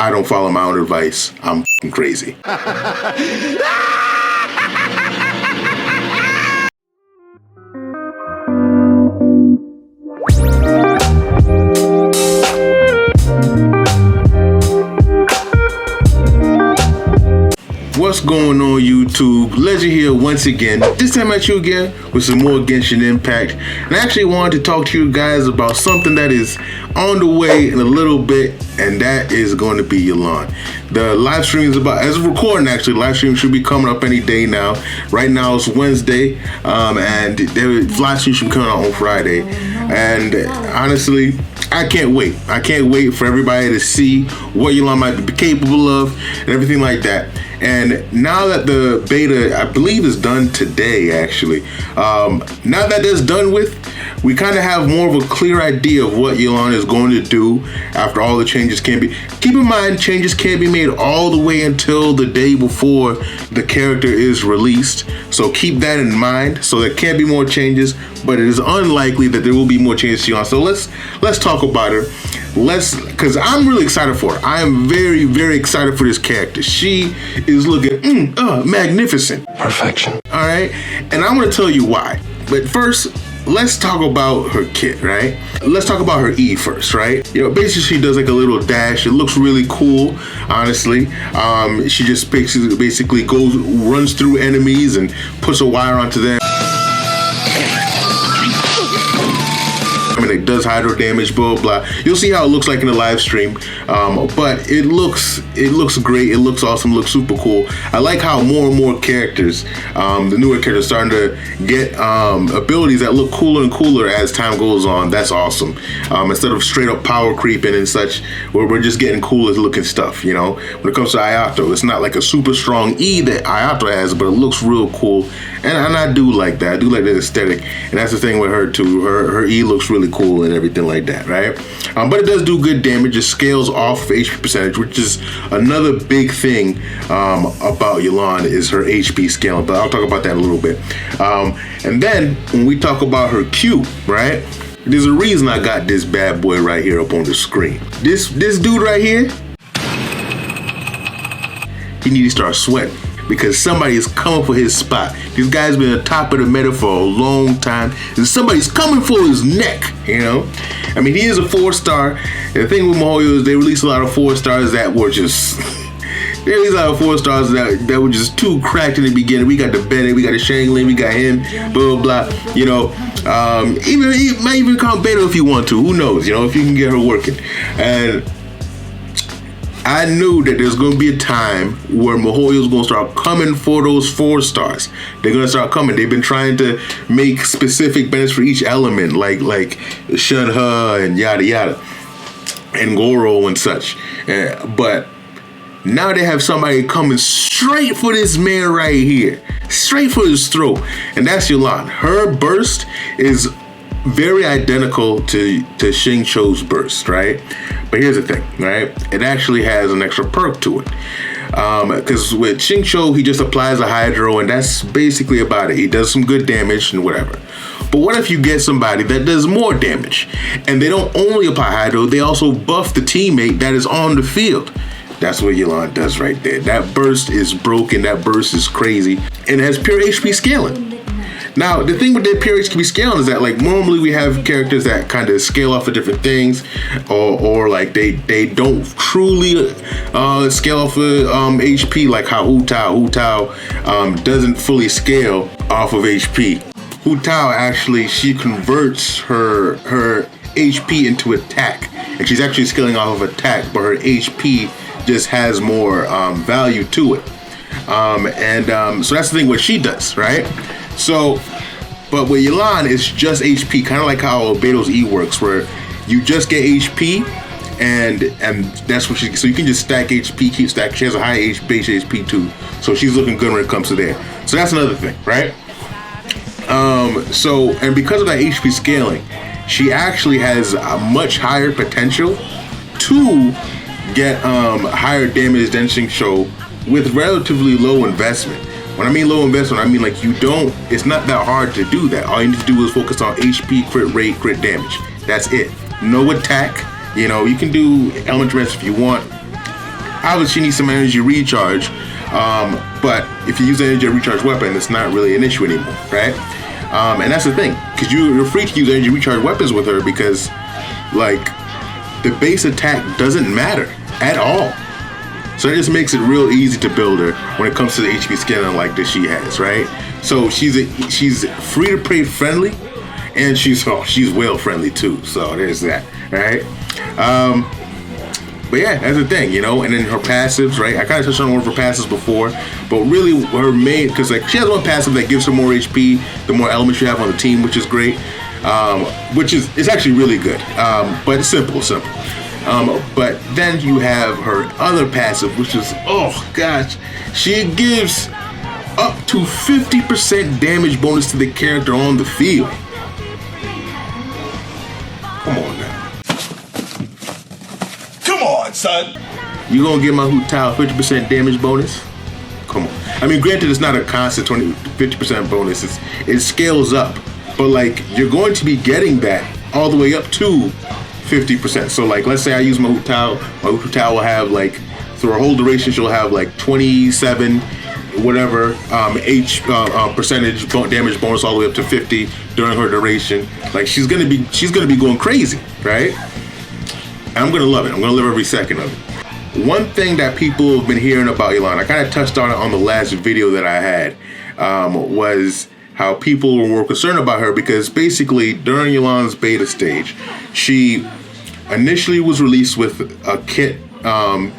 I don't follow my own advice. I'm f***ing crazy. What's going on, YouTube? Legend here once again. This time at you again with some more Genshin Impact. And I actually wanted to talk to you guys about something that is on the way in a little bit, and that is going to be Yelan. The live stream is about, as of recording actually, live stream should be coming up any day now. Right now it's Wednesday, and the live stream should be coming out on Friday. And honestly, I can't wait. I can't wait for everybody to see what Yelan might be capable of and everything like that. And now that the beta, I believe, is done today, actually, now that that's done with, we kind of have more of a clear idea of what Yelan is going to do after all the changes can be. Keep in mind, changes can't be made all the way until the day before the character is released. So keep that in mind. So there can't be more changes, but it is unlikely that there will be more changes to Yelan. So let's talk about her. Because I'm really excited for her. I am very, very excited for this character. She is looking magnificent. Perfection. All right, and I'm gonna tell you why. But first, let's talk about her kit, right? Let's talk about her E first, right? You know, basically she does like a little dash. It looks really cool, honestly. She just basically runs through enemies and puts a wire onto them. I mean, it does hydro damage, blah, blah. You'll see how it looks like in the live stream, but it looks great. It looks awesome. Looks super cool. I like how more and more characters, the newer characters, starting to get abilities that look cooler and cooler as time goes on. That's awesome. Instead of straight up power creeping and such, where we're just getting cooler looking stuff. You know, when it comes to Ayato, it's not like a super strong E that Ayato has, but it looks real cool, and I do like that. I do like the aesthetic, and that's the thing with her too. Her E looks really cool and everything like that, right? But it does do good damage. It scales off of HP percentage, which is another big thing about Yelan, is her HP scaling, but I'll talk about that in a little bit. And then when we talk about her Q, right, there's a reason I got this bad boy right here up on the screen. This dude right here, he need to start sweating, because somebody is coming for his spot. This guy's been at the top of the meta for a long time, and somebody's coming for his neck, you know? I mean, he is a 4-star. The thing with Mihoyo is they release a lot of 4-stars that were just... they release a lot of 4-stars that were just too cracked in the beginning. We got the Bennett, we got the Shanglin, we got him, blah, blah, blah. You know, you might even count Beta if you want to. Who knows, you know, if you can get her working. And I knew that there's going to be a time where Mihoyo's going to start coming for those 4-stars. They're going to start coming. They've been trying to make specific benefits for each element, like Shunha and yada yada, and Goro and such. But now they have somebody coming straight for this man right here, straight for his throat, and that's Yelan. Her burst is very identical to Xingqiu's burst, right? But here's the thing, right? It actually has an extra perk to it. Because with Xingqiu, he just applies a hydro, and that's basically about it. He does some good damage and whatever. But what if you get somebody that does more damage? And they don't only apply hydro, they also buff the teammate that is on the field. That's what Yelan does right there. That burst is broken, that burst is crazy, and it has pure HP scaling. Now, the thing with the pure HP scaling is that, like, normally we have characters that kind of scale off of different things, or like they don't truly scale off of HP, like how Hu Tao doesn't fully scale off of HP. Hu Tao actually, she converts her HP into attack, and she's actually scaling off of attack, but her HP just has more value to it. So that's the thing what she does, right? So, but with Yelan, it's just HP, kind of like how Beto's E works, where you just get HP, and that's what she. So you can just stack HP, keep stacking. She has a high base HP too, so she's looking good when it comes to there. So that's another thing, right? So, and because of that HP scaling, she actually has a much higher potential to get higher damage than Xingqiu with relatively low investment. When I mean low investment, I mean like it's not that hard to do that. All you need to do is focus on HP, crit rate, crit damage. That's it. No attack. You know, you can do elementary if you want, Obviously, she needs some energy recharge, but if you use an energy recharge weapon, it's not really an issue anymore, right? And that's the thing, because you're free to use energy recharge weapons with her because, like, the base attack doesn't matter at all. So it just makes it real easy to build her when it comes to the HP scaling like that she has, right? So she's free to play friendly, and she's whale friendly too. So there's that, right? But yeah, that's the thing, you know. And then her passives, right? I kind of touched on one of her passives before, but really her main, because like she has one passive that gives her more HP the more elements you have on the team, which is great. It's actually really good, but it's simple. But then you have her other passive, which is, oh gosh, she gives up to 50% damage bonus to the character on the field. Come on now. Come on, son. You gonna give my Hu Tao 50% damage bonus? Come on. I mean, granted, it's not a constant 50% bonus. It scales up, but like you're going to be getting that all the way up to 50%. So like, let's say I use my Hu Tao. My Hu Tao will have like, through her whole duration, she'll have like 27 whatever percentage damage bonus all the way up to 50 during her duration. Like she's gonna be going crazy, right? And I'm gonna love it. I'm gonna love every second of it. One thing that people have been hearing about Yelan, I kind of touched on it on the last video that I had, was how people were more concerned about her because basically during Yelan's beta stage, she initially was released with a kit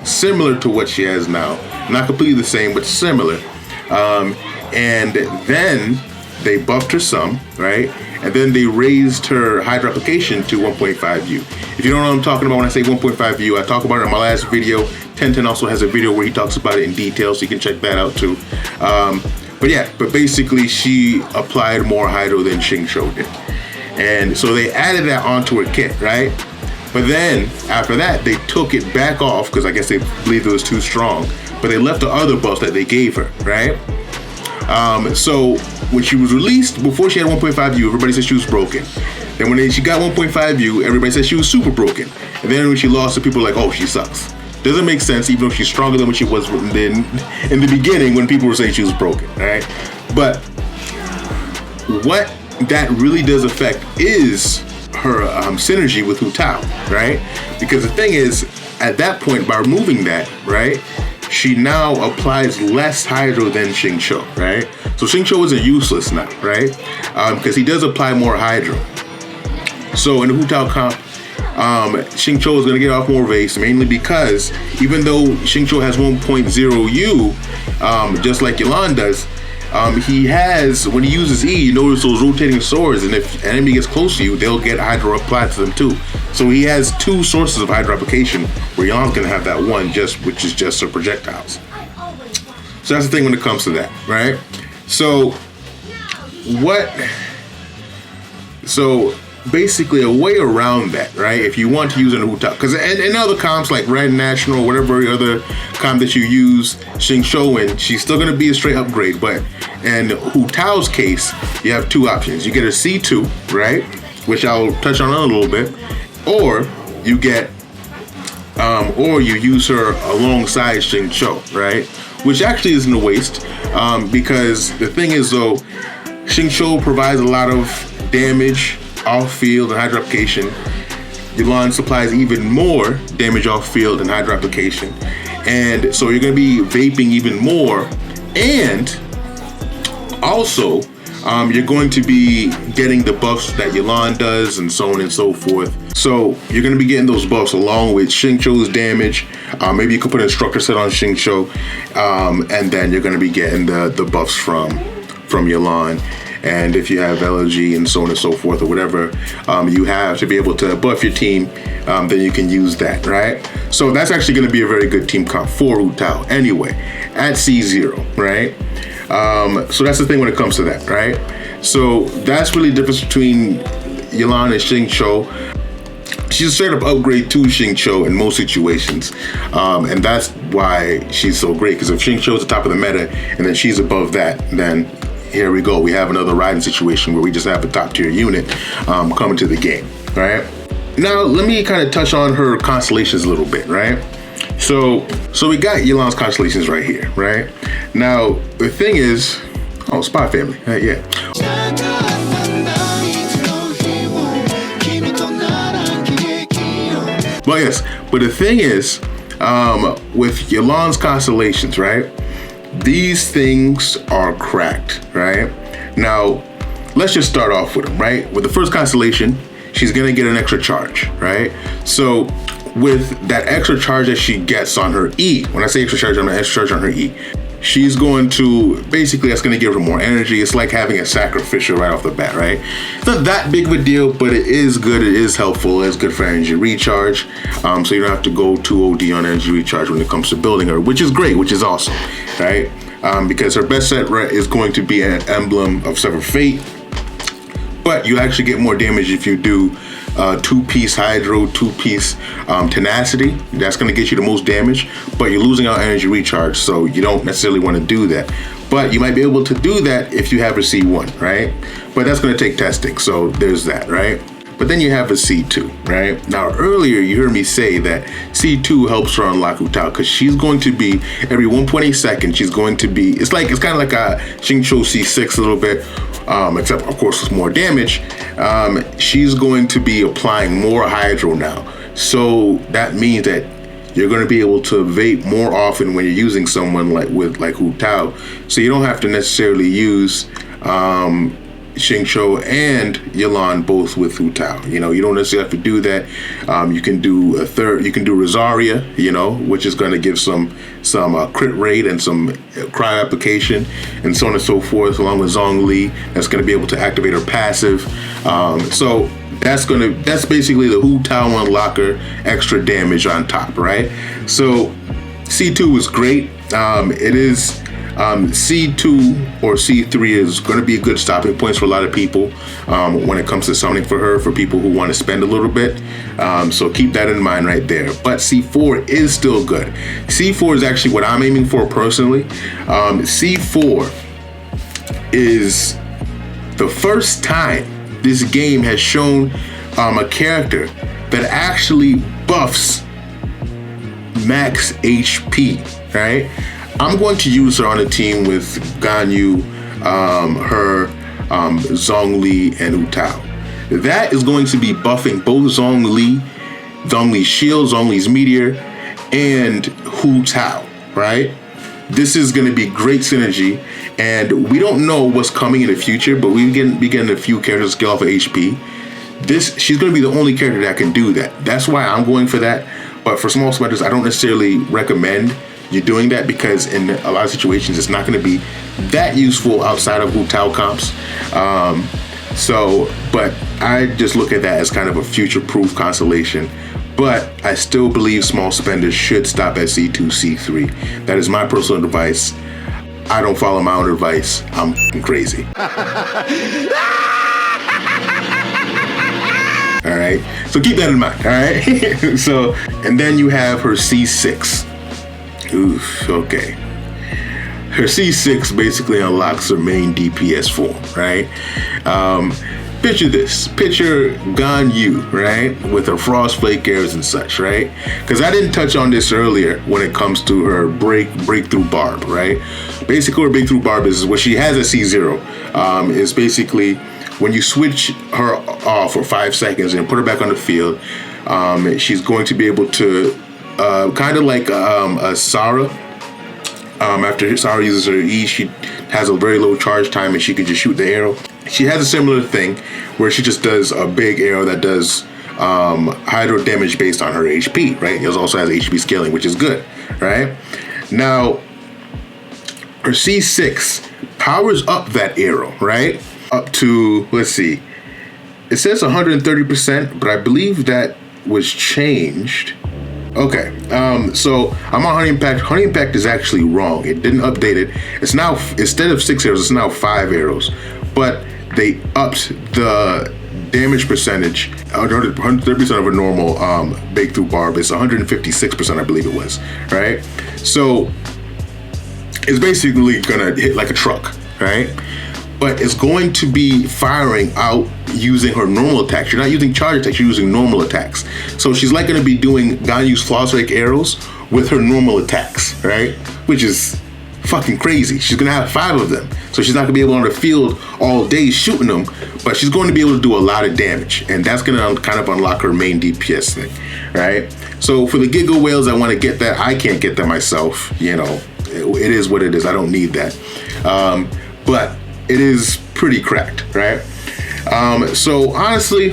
similar to what she has now. Not completely the same, but similar. And then they buffed her some, right? And then they raised her Hydra application to 1.5U. If you don't know what I'm talking about when I say 1.5U, I talk about it in my last video. 1010 also has a video where he talks about it in detail, so you can check that out too. But basically she applied more Hydro than Xingqiu did. And so they added that onto her kit, right? But then after that, they took it back off because I guess they believed it was too strong. But they left the other buffs that they gave her, right? So when she was released, before she had 1.5U, everybody said she was broken. Then when she got 1.5U, everybody said she was super broken. And then when she lost it, people were like, oh, she sucks. Doesn't make sense, even though she's stronger than what she was in the beginning when people were saying she was broken, right? But what that really does affect is her synergy with Hu Tao, right? Because the thing is, at that point, by removing that, right, she now applies less Hydro than Xingqiu, right? So Xingqiu isn't useless now, right? Because he does apply more Hydro. So in the Hu Tao comp, Xingqiu is going to get off more base, mainly because even though Xingqiu has 1.0U, just like Yelan does, he has, when he uses E, you notice those rotating swords, and if an enemy gets close to you, they'll get Hydro applied to them too. So he has two sources of Hydro application, where Yelan's gonna have that one, which is just her projectiles. So that's the thing when it comes to that, right? So basically a way around that, right? If you want to use an Hu Tao, because in other comps like Red National or whatever other comp that you use Xingqiu in, she's still going to be a straight upgrade. But in Hu Tao's case, you have two options. You get a C2, right? Which I'll touch on in a little bit, or you get, or you use her alongside Xingqiu, right? Which actually isn't a waste, because the thing is though, Xingqiu provides a lot of damage off field and Hydro application. Yelan supplies even more damage off field and Hydro application, and so you're going to be vaping even more, and also you're going to be getting the buffs that Yelan does and so on and so forth. So you're going to be getting those buffs along with Xingqiu's damage. Maybe you could put an instructor set on Xingqiu, and then you're going to be getting the buffs from Yelan. And if you have LG and so on and so forth, or whatever you have to be able to buff your team, then you can use that, right? So that's actually going to be a very good team comp for Hu Tao anyway, at C0, right? So that's the thing when it comes to that, right? So that's really the difference between Yelan and Xingqiu. She's a straight up upgrade to Xingqiu in most situations. And that's why she's so great, because if Xingqiu is the top of the meta and then she's above that, then here we go. We have another riding situation where we just have a top tier unit coming to the game, right? Now, let me kind of touch on her constellations a little bit, right? So we got Yelan's constellations right here, right? Now, the thing is, oh, Spy Family, yeah. Well, yes, but the thing is, with Yelan's constellations, right? These things are cracked, right? Now, let's just start off with them, right? With the first constellation, she's gonna get an extra charge, right? So with that extra charge that she gets on her E, when I say extra charge, I'm an extra charge on her E, she's going to, basically that's gonna give her more energy. It's like having a sacrificial right off the bat, right? It's not that big of a deal, but it is good, it is helpful, it's good for energy recharge. So you don't have to go too OD on energy recharge when it comes to building her, which is great, which is awesome, right? Because her best set is going to be an emblem of Severed Fate, but you actually get more damage if you do 2-piece Hydro, 2-piece Tenacity. That's going to get you the most damage, but you're losing out energy recharge, so you don't necessarily want to do that. But you might be able to do that if you have a C1, right? But that's going to take testing, so there's that, right? But then you have a C2, right? Now, earlier you heard me say that C2 helps her unlock Hu Tao because she's going to be, every 1.8 seconds, she's going to be, it's kind of like a Xingqiu C6 a little bit, except of course with more damage. She's going to be applying more Hydro now. So that means that you're going to be able to evade more often when you're using someone like Hu Tao. So you don't have to necessarily use Xingqiu and Yelan both with Hu Tao. You know, you don't necessarily have to do that. You can do a third, you can do Rosaria, you know, which is going to give some crit rate and some cry application and so on and so forth, along with Zhongli. That's going to be able to activate her passive. So that's basically the Hu Tao unlocker, extra damage on top, right? So C2 is great. It is C2 or C3 is going to be a good stopping points for a lot of people when it comes to summoning for her, for people who want to spend a little bit. So keep that in mind right there. But C4 is still good. C4 is actually what I'm aiming for personally. C4 is the first time this game has shown a character that actually buffs max HP, right? I'm going to use her on a team with Ganyu, her, Zhongli, and Hu Tao. That is going to be buffing both Zhongli's shield, Zhongli's meteor, and Hu Tao, right? This is going to be great synergy, and we don't know what's coming in the future, but we getting a few characters scale off of HP. She's going to be the only character that can do that. That's why I'm going for that. But for small spenders, I don't necessarily recommend you doing that because in a lot of situations, it's not going to be that useful outside of Hu Tao comps. But I just look at that as kind of a future-proof constellation. But I still believe small spenders should stop at C2, C3. That is my personal advice. I don't follow my own advice. I'm crazy. All right, so keep that in mind, all right? So, and then you have her C6. Oof, okay. Her C6 basically unlocks her main DPS form, right? Picture this. Picture Ganyu, right? With her Frostflake arrows and such, right? Because I didn't touch on this earlier when it comes to her breakthrough barb, right? Basically, her breakthrough barb is what she has at C0. Is basically when you switch her off for 5 seconds and put her back on the field, she's going to be able to kind of like a Sarah. After Sarah uses her E, she has a very low charge time and she can just shoot the arrow. She has a similar thing where she just does a big arrow that does hydro damage based on her HP, right? It also has HP scaling, which is good, right? Now, her C6 powers up that arrow, right? Up to, let's see, it says 130%, but I believe that was changed. Okay, so I'm on Honey Impact. Honey Impact is actually wrong. It didn't update it. It's now, instead of 6 arrows, it's now 5 arrows. But they upped the damage percentage, 130% of a normal breakthrough barb. It's 156%, I believe it was, right? So it's basically gonna hit like a truck, right? But it's going to be firing out using her normal attacks. You're not using charge attacks, you're using normal attacks. So she's like going to be doing Ganyu's Frostflake arrows with her normal attacks, right? Which is fucking crazy. She's gonna have 5 of them, so she's not gonna be able on the field all day shooting them, but she's going to be able to do a lot of damage, and that's gonna kind of unlock her main DPS thing, right? So for the Giga Whales, I want to get that. I can't get that myself, you know. It is what it is. I don't need that, but it is pretty cracked, right? So honestly,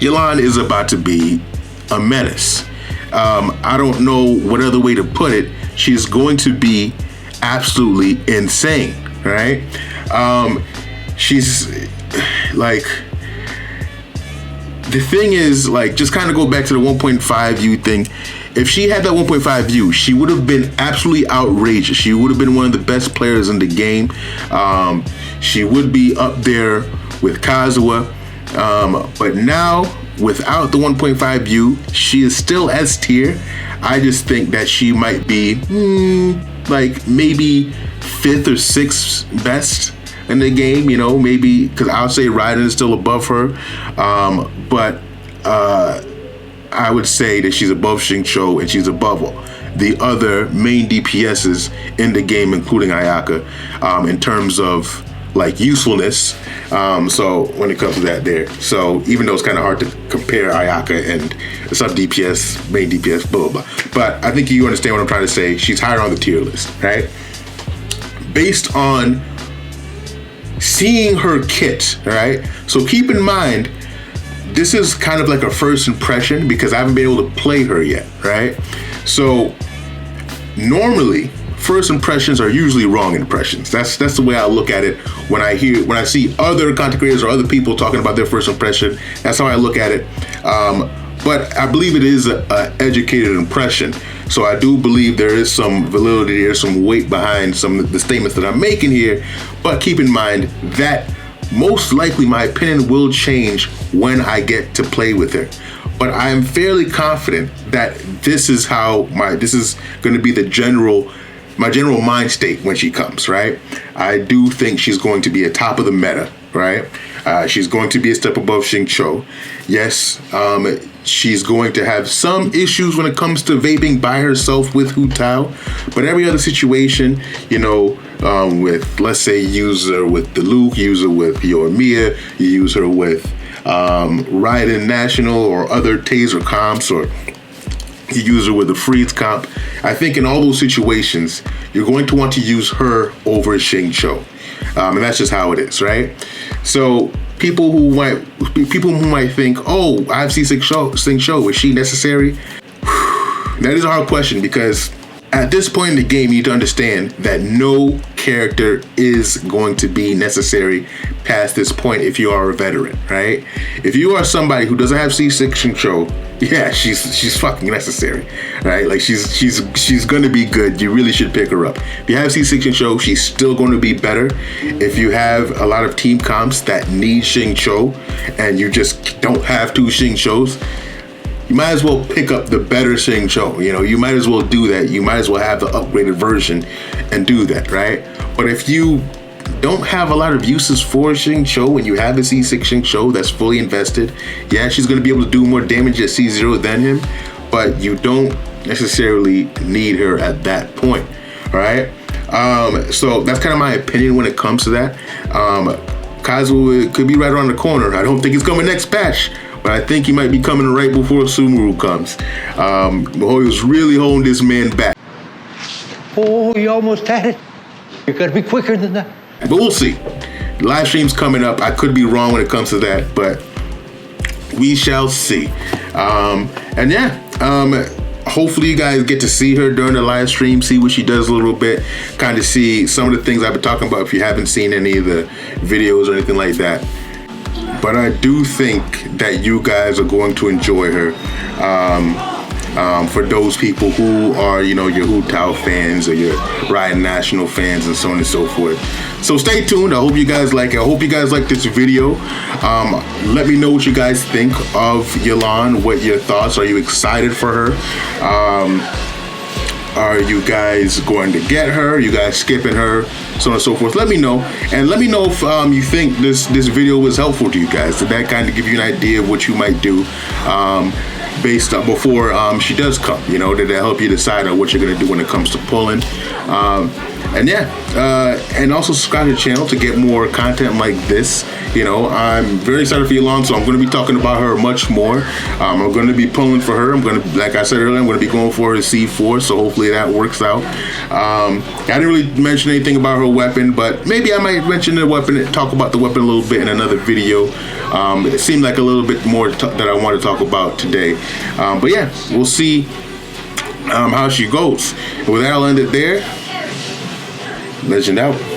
Yelan is about to be a menace. I don't know what other way to put it. She's going to be absolutely insane, right? She's like, the thing is, like, just kind of go back to the 1.5 U thing. If she had that 1.5 U, she would have been absolutely outrageous. She would have been one of the best players in the game. She would be up there with Kazuha. But now, without the 1.5 U, she is still S tier. I just think that she might be like maybe 5th or 6th best in the game, you know, maybe, because I'll say Raiden is still above her, but I would say that she's above Xingqiu and she's above the other main DPSs in the game, including Ayaka, in terms of like usefulness. So when it comes to that there, so even though it's kind of hard to compare Ayaka and sub DPS, main DPS, blah, blah, blah. But I think you understand what I'm trying to say. She's higher on the tier list, right? Based on seeing her kit, right? So keep in mind, this is kind of like a first impression because I haven't been able to play her yet, right? So normally, first impressions are usually wrong impressions. That's the way I look at it when I see other content creators or other people talking about their first impression. That's how I look at it. But I believe it is an educated impression. So I do believe there is some validity, there's some weight behind some of the statements that I'm making here. But keep in mind that most likely my opinion will change when I get to play with her. But I am fairly confident that this is going to be my general mind state when she comes, right? I do think she's going to be a top of the meta, right? She's going to be a step above Xingqiu. Yes, she's going to have some issues when it comes to vaping by herself with Hu Tao, but every other situation, you know, with, let's say, use her with the Luke, use her with Yoimiya, you use her with Raiden National or other Taser comps, or you use her with the Freeze comp. I think in all those situations, you're going to want to use her over Xingqiu. And that's just how it is, right? So people who might think, oh, I have Xingqiu, is she necessary? That is a hard question, because at this point in the game, you need to understand that no character is going to be necessary past this point if you are a veteran, right? If you are somebody who doesn't have C6 Xingqiu, yeah, she's fucking necessary, right? Like she's gonna be good. You really should pick her up. If you have C6 Xingqiu, she's still going to be better. If you have a lot of team comps that need Xingqiu and you just don't have 2 Xingqius, you might as well pick up the better Xingqiu. You know, you might as well do that. You might as well have the upgraded version and do that, right? But if you don't have a lot of uses for Xingqiu when you have a C6 Xingqiu that's fully invested, yeah, she's going to be able to do more damage at C0 than him, but you don't necessarily need her at that point, right? So that's kind of my opinion when it comes to that. Kazuha could be right around the corner. I don't think he's coming next patch, but I think he might be coming right before Sumeru comes. Mihoyo's really holding this man back. Oh, you almost had it. You gotta be quicker than that. But we'll see. Live stream's coming up. I could be wrong when it comes to that, but we shall see. And yeah, hopefully you guys get to see her during the live stream, see what she does a little bit, kind of see some of the things I've been talking about if you haven't seen any of the videos or anything like that. But I do think that you guys are going to enjoy her. For those people who are, you know, your Hu Tao fans or your Raiden National fans and so on and so forth. So stay tuned. I hope you guys like it. I hope you guys like this video. Let me know what you guys think of Yelan, what your thoughts. Are you excited for her? Are you guys going to get her? Are you guys skipping her? So on and so forth. Let me know. And let me know if you think this video was helpful to you guys. Did that kind of give you an idea of what you might do? based on before she does come. You know, to help you decide on what you're gonna do when it comes to pulling. And yeah, and also subscribe to the channel to get more content like this. You know, I'm very excited for Yelan, so I'm going to be talking about her much more. I'm going to be pulling for her. I'm going to, like I said earlier, I'm going to be going for her C4, so hopefully that works out. I didn't really mention anything about her weapon, but maybe I might mention the weapon and talk about the weapon a little bit in another video. It seemed like a little bit more that I want to talk about today. But yeah, we'll see how she goes. And with that, I'll end it there. Legend out.